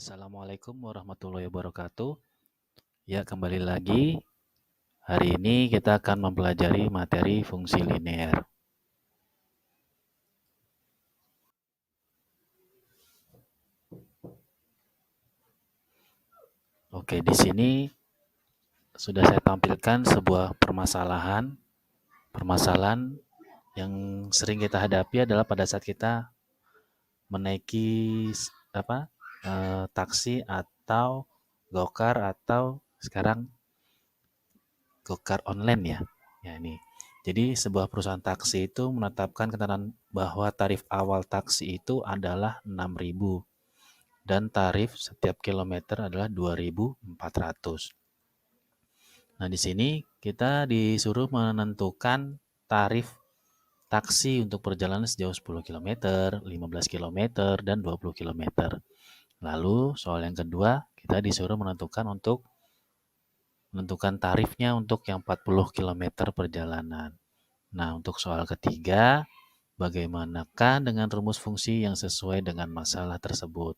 Assalamualaikum warahmatullahi wabarakatuh. Ya, kembali lagi. Hari ini kita akan mempelajari materi fungsi linear. Oke, di sini sudah saya tampilkan sebuah permasalahan. Permasalahan yang sering kita hadapi adalah pada saat kita menaiki taksi atau gokar atau sekarang gokar online ya. Ya ini. Jadi sebuah perusahaan taksi itu menetapkan ketentuan bahwa tarif awal taksi itu adalah 6.000 dan tarif setiap kilometer adalah 2.400. Nah, di sini kita disuruh menentukan tarif taksi untuk perjalanan sejauh 10 km, 15 km, dan 20 km. Lalu soal yang kedua, kita disuruh menentukan tarifnya untuk yang 40 km perjalanan. Nah, untuk soal ketiga, bagaimanakah dengan rumus fungsi yang sesuai dengan masalah tersebut?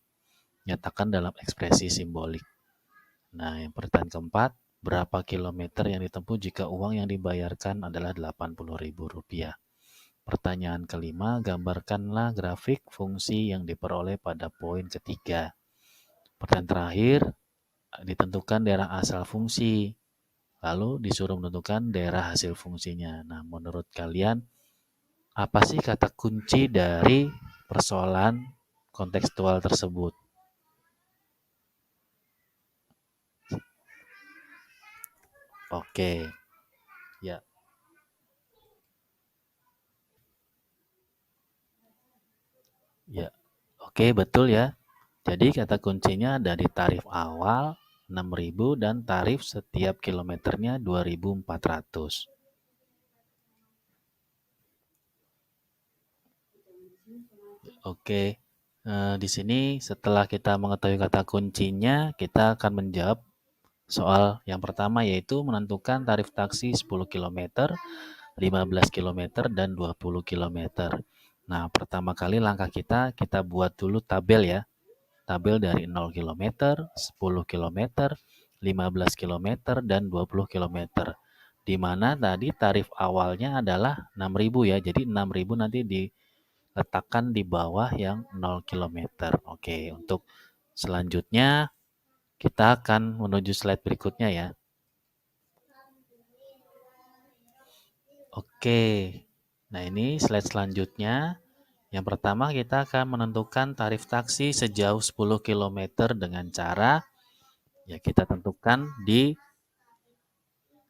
Nyatakan dalam ekspresi simbolik. Nah, yang pertanyaan keempat, berapa kilometer yang ditempuh jika uang yang dibayarkan adalah Rp80.000? Pertanyaan kelima, gambarkanlah grafik fungsi yang diperoleh pada poin ketiga. Pertanyaan terakhir, ditentukan daerah asal fungsi. Lalu disuruh menentukan daerah hasil fungsinya. Nah, menurut kalian, apa sih kata kunci dari persoalan kontekstual tersebut? Oke, ya, ya. Oke, betul ya. Jadi kata kuncinya ada di tarif awal 6.000 dan tarif setiap kilometernya 2.400. Oke, di sini setelah kita mengetahui kata kuncinya, kita akan menjawab soal yang pertama yaitu menentukan tarif taksi 10 km, 15 km, dan 20 km. Nah, pertama kali langkah kita buat dulu tabel ya. Tabel dari 0 km, 10 km, 15 km, dan 20 km. Di mana tadi tarif awalnya adalah 6.000 ya. Jadi 6.000 nanti diletakkan di bawah yang 0 km. Oke, untuk selanjutnya kita akan menuju slide berikutnya ya. Oke, nah ini slide selanjutnya. Yang pertama kita akan menentukan tarif taksi sejauh 10 km dengan cara ya kita tentukan di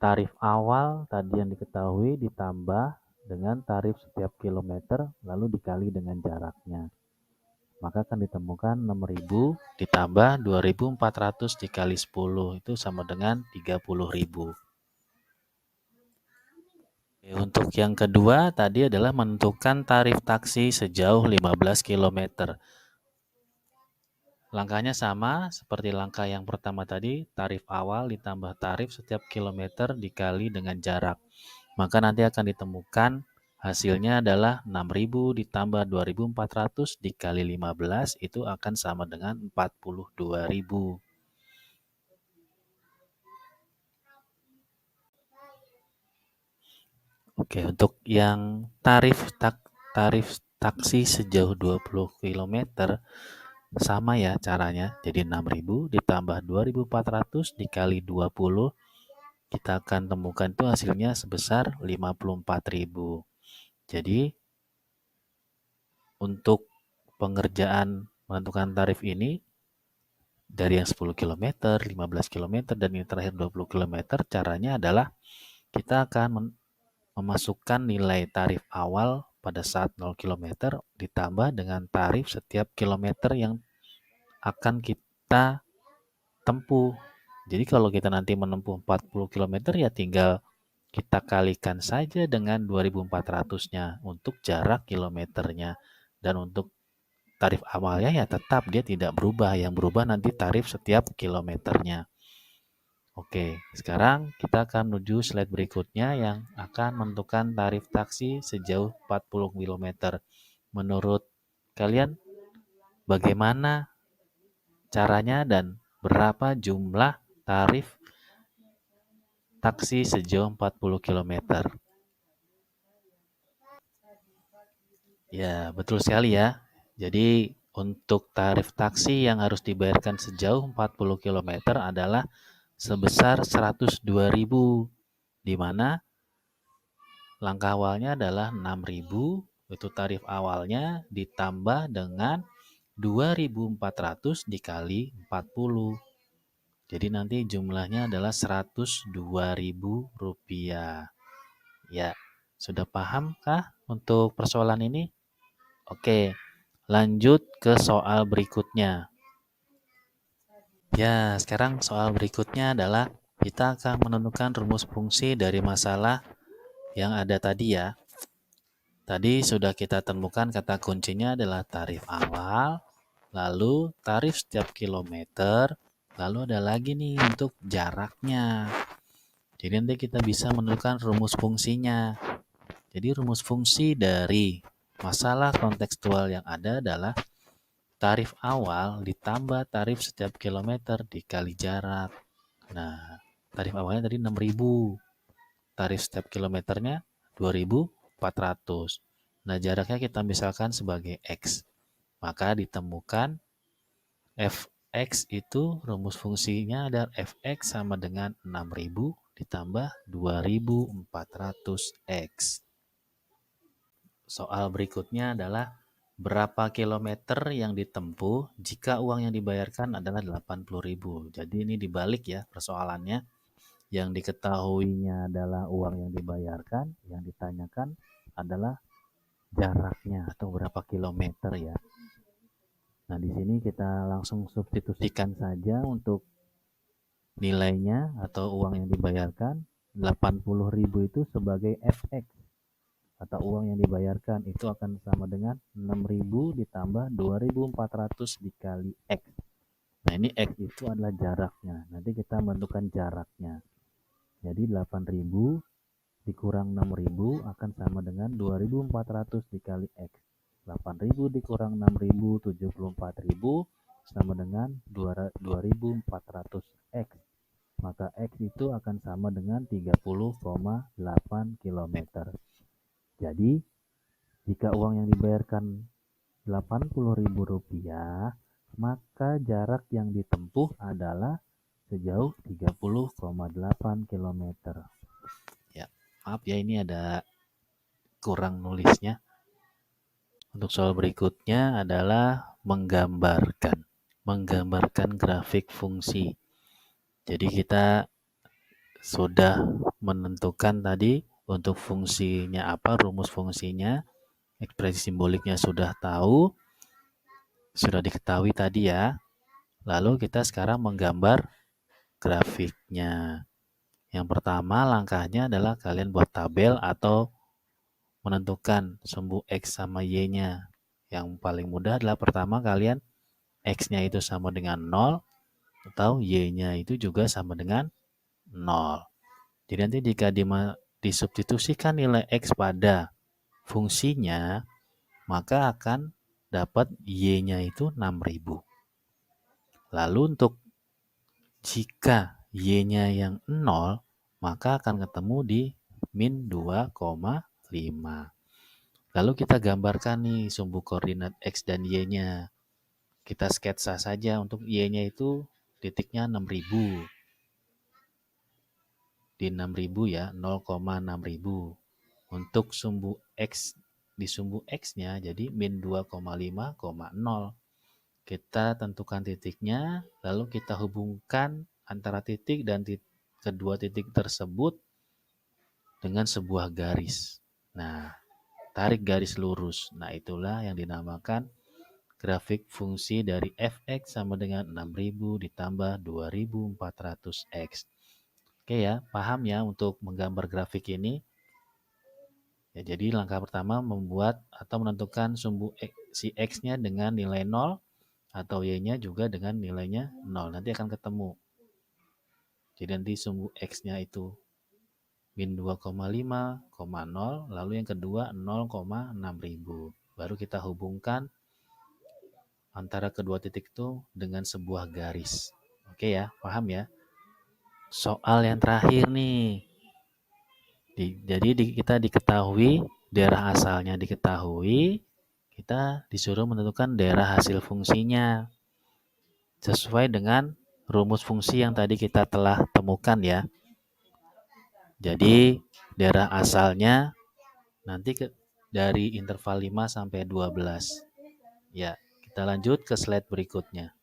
tarif awal tadi yang diketahui ditambah dengan tarif setiap kilometer lalu dikali dengan jaraknya. Maka akan ditemukan 6.000 ditambah 2.400 dikali 10 itu sama dengan 30.000. Untuk yang kedua tadi adalah menentukan tarif taksi sejauh 15 km. Langkahnya sama seperti langkah yang pertama tadi, tarif awal ditambah tarif setiap kilometer dikali dengan jarak. Maka nanti akan ditemukan hasilnya adalah 6.000 ditambah 2.400 dikali 15 itu akan sama dengan 42.000. Oke, untuk yang tarif taksi sejauh 20 km sama ya caranya. Jadi 6.000 ditambah 2.400 dikali 20 kita akan temukan itu hasilnya sebesar 54.000. Jadi untuk pengerjaan menentukan tarif ini dari yang 10 km, 15 km, dan yang terakhir 20 km, caranya adalah kita akan memasukkan nilai tarif awal pada saat 0 km ditambah dengan tarif setiap kilometer yang akan kita tempuh. Jadi kalau kita nanti menempuh 40 km ya tinggal kita kalikan saja dengan 2.400-nya untuk jarak kilometernya. Dan untuk tarif awalnya ya tetap dia tidak berubah. Yang berubah nanti tarif setiap kilometernya. Oke, sekarang kita akan menuju slide berikutnya yang akan menentukan tarif taksi sejauh 40 km. Menurut kalian bagaimana caranya dan berapa jumlah tarif taksi sejauh 40 km. Ya, betul sekali ya. Jadi untuk tarif taksi yang harus dibayarkan sejauh 40 km adalah sebesar 102.000, di mana langkah awalnya adalah 6.000, itu tarif awalnya ditambah dengan 2.400 dikali 40. Jadi nanti jumlahnya adalah 102.000 rupiah. Ya, sudah pahamkah untuk persoalan ini? Oke, lanjut ke soal berikutnya. Ya, sekarang soal berikutnya adalah kita akan menentukan rumus fungsi dari masalah yang ada tadi ya. Tadi sudah kita temukan kata kuncinya adalah tarif awal, lalu tarif setiap kilometer, lalu ada lagi nih untuk jaraknya. Jadi nanti kita bisa menentukan rumus fungsinya. Jadi rumus fungsi dari masalah kontekstual yang ada adalah tarif awal ditambah tarif setiap kilometer dikali jarak. Nah, tarif awalnya tadi 6.000. Tarif setiap kilometernya 2.400. Nah, jaraknya kita misalkan sebagai X. Maka ditemukan Fx itu rumus fungsinya adalah Fx sama dengan 6.000 ditambah 2.400X. Soal berikutnya adalah berapa kilometer yang ditempuh jika uang yang dibayarkan adalah 80.000. Jadi ini dibalik ya persoalannya. Yang diketahuinya adalah uang yang dibayarkan, yang ditanyakan adalah jaraknya atau berapa kilometer ya. Nah, di sini kita langsung substitusikan saja untuk nilainya atau uang yang dibayarkan. 80.000 itu sebagai Fx atau uang yang dibayarkan itu akan sama dengan 6.000 ditambah 2.400 dikali X. Nah, ini X itu adalah jaraknya. Nanti kita menentukan jaraknya. Jadi 8.000 dikurang 6.000 akan sama dengan 2.400 dikali X. 8.000 dikurang 6.000, 74.000 sama dengan 2.400X. Maka X itu akan sama dengan 30,8 km. Jadi, jika uang yang dibayarkan Rp80.000, maka jarak yang ditempuh adalah sejauh 30,8 km. Ya, maaf ya ini ada kurang nulisnya. Untuk soal berikutnya adalah menggambarkan grafik fungsi. Jadi kita sudah menentukan tadi untuk fungsinya apa, rumus fungsinya, ekspresi simboliknya sudah tahu, sudah diketahui tadi ya. Lalu kita sekarang menggambar grafiknya. Yang pertama langkahnya adalah kalian buat tabel atau menentukan sumbu X sama Y-nya. Yang paling mudah adalah pertama kalian X-nya itu sama dengan 0 atau Y-nya itu juga sama dengan 0. Jadi nanti jika disubstitusikan nilai X pada fungsinya, maka akan dapat Y-nya itu 6.000. Lalu untuk jika Y-nya yang 0, maka akan ketemu di min 2,5. Lalu kita gambarkan nih sumbu koordinat X dan Y-nya. Kita sketsa saja untuk Y-nya itu titiknya 6.000. Di 6.000 ya, 0,6.000. Untuk sumbu X, di sumbu X-nya jadi min 2,5,0. Kita tentukan titiknya, lalu kita hubungkan antara titik dan kedua titik tersebut dengan sebuah garis. Nah, tarik garis lurus. Nah, itulah yang dinamakan grafik fungsi dari Fx sama dengan 6.000 ditambah 2.400X. Oke ya, paham ya untuk menggambar grafik ini? Ya, jadi langkah pertama membuat atau menentukan sumbu si X-nya dengan nilai 0 atau Y-nya juga dengan nilainya 0. Nanti akan ketemu. Jadi nanti sumbu X-nya itu min 2,5,0, lalu yang kedua 0,6.000. Baru kita hubungkan antara kedua titik itu dengan sebuah garis. Oke ya, paham ya? Soal yang terakhir nih. Jadi kita diketahui, daerah asalnya diketahui, kita disuruh menentukan daerah hasil fungsinya sesuai dengan rumus fungsi yang tadi kita telah temukan ya. Jadi daerah asalnya nanti dari interval 5 sampai 12. Ya, kita lanjut ke slide berikutnya.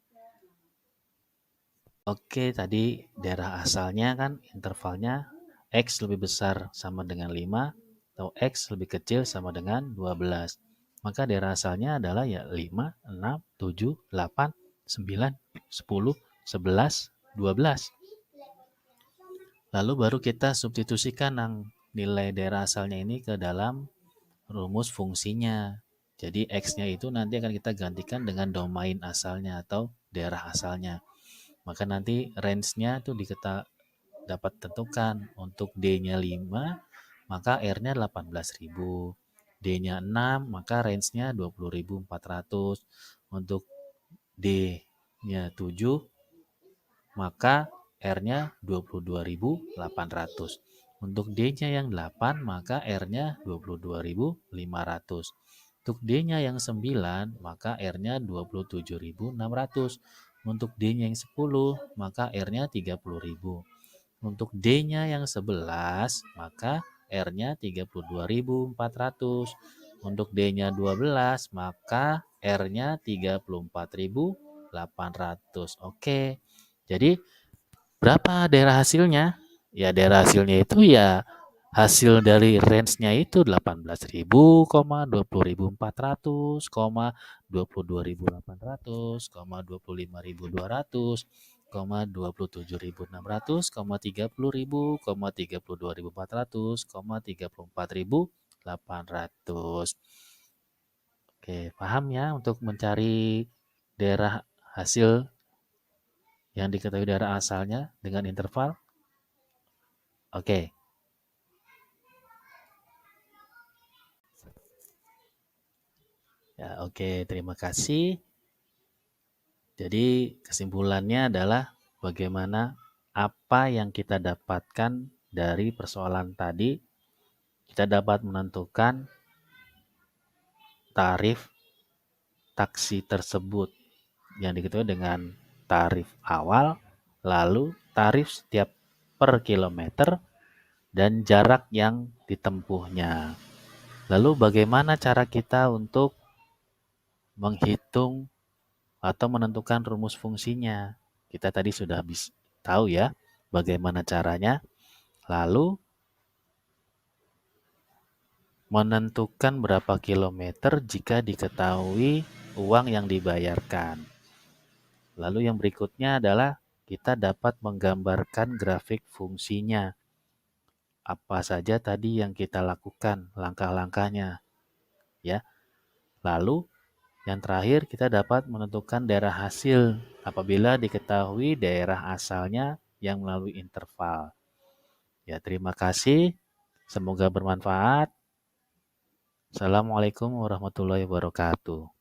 Oke, tadi daerah asalnya kan intervalnya X lebih besar sama dengan 5 atau X lebih kecil sama dengan 12. Maka daerah asalnya adalah ya 5, 6, 7, 8, 9, 10, 11, 12. Lalu baru kita substitusikan nilai daerah asalnya ini ke dalam rumus fungsinya. Jadi X-nya itu nanti akan kita gantikan dengan domain asalnya atau daerah asalnya. Maka nanti range-nya itu dapat tentukan. Untuk D-nya 5, maka R-nya 18.000. D-nya 6, maka range-nya 20.400. Untuk D-nya 7, maka R-nya 22.800. Untuk D-nya yang 8, maka R-nya 22.500. Untuk D-nya yang 9, maka R-nya 27.600. Untuk D-nya yang 10, maka R-nya 30.000. Untuk D-nya yang 11, maka R-nya 32.400. Untuk D-nya 12, maka R-nya 34.800. Oke. Jadi berapa daerah hasilnya? Ya daerah hasilnya itu ya hasil dari range-nya itu 18.000, 20.400, 22.800, 25.200, 27.600, 30.000, 32.400, 34.800. Oke, paham ya untuk mencari daerah hasil yang diketahui daerah asalnya dengan interval? Oke. Ya, oke, terima kasih. Jadi kesimpulannya adalah bagaimana apa yang kita dapatkan dari persoalan tadi, kita dapat menentukan tarif taksi tersebut yang diketahui dengan tarif awal, lalu tarif setiap per kilometer, dan jarak yang ditempuhnya. Lalu bagaimana cara kita untuk menghitung atau menentukan rumus fungsinya? Kita tadi sudah tahu ya bagaimana caranya. Lalu menentukan berapa kilometer jika diketahui uang yang dibayarkan. Lalu yang berikutnya adalah kita dapat menggambarkan grafik fungsinya. Apa saja tadi yang kita lakukan, langkah-langkahnya. Ya. Lalu yang terakhir kita dapat menentukan daerah hasil apabila diketahui daerah asalnya yang melalui interval. Ya, terima kasih. Semoga bermanfaat. Assalamualaikum warahmatullahi wabarakatuh.